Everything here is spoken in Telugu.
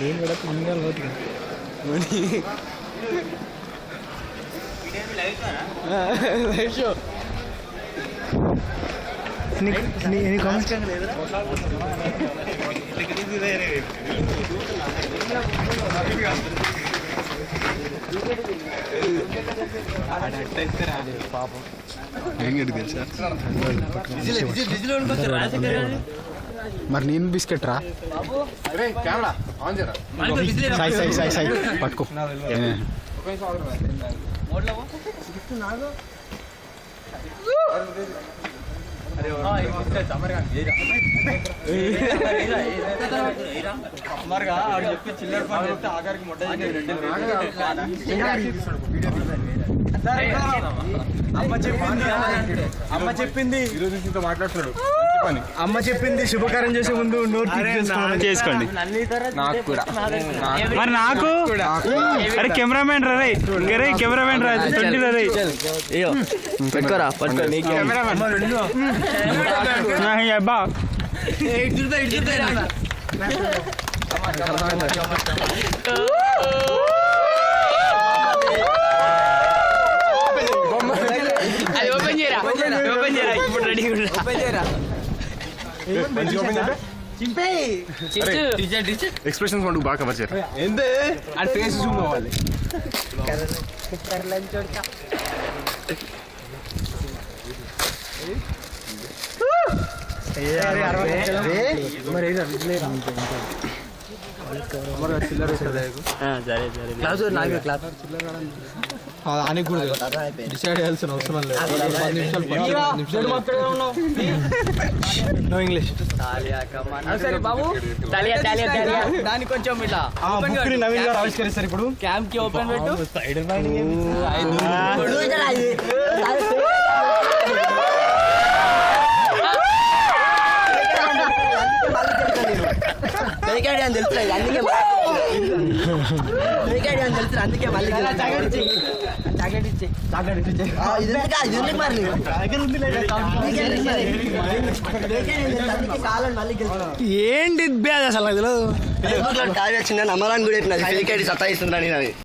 నేను కూడా తినగా పోతుంది లైవ్ షో పాపం మరి నేను బిస్కెట్ రా సాయి పట్టుకో అమ్మ చెప్పింది మాట్లాడుతున్నాడు అమ్మ చెప్పింది శుభకార్యం చేసే ముందు చేసుకోండి నాకు కూడా మరి నాకు అరే కెమెరామెన్ రా రే కెమెరామెన్ రా రే పెట్టుకోరా అబ్బా ఎక్స్ప్రెషన్స్ మనకు బాగా కవర్ చేయాలి ఏందే ఆ ఫేస్ జూమ్ అవ్వాలి అని కూడా డిసైడ్ చేయాల్సిన అవసరం లేదు 10 నిమిషాలు నో ఇంగ్లీష్ దాని కొంచెం ఇట్లా నవీన్ గారు ఆవిష్కరిస్తారు ఇప్పుడు క్యాంప్ కి ఓపెన్ పెట్టు స్పైడర్ అని తెలుస్తుంది అందుకే మళ్ళీ ఏంటి అసలు ఫేస్బుక్ లో టాగ్ వచ్చిందని అమరాన్ కూడా చెప్పినది ఫేక్ ఐడి సత్తాయిస్తుందని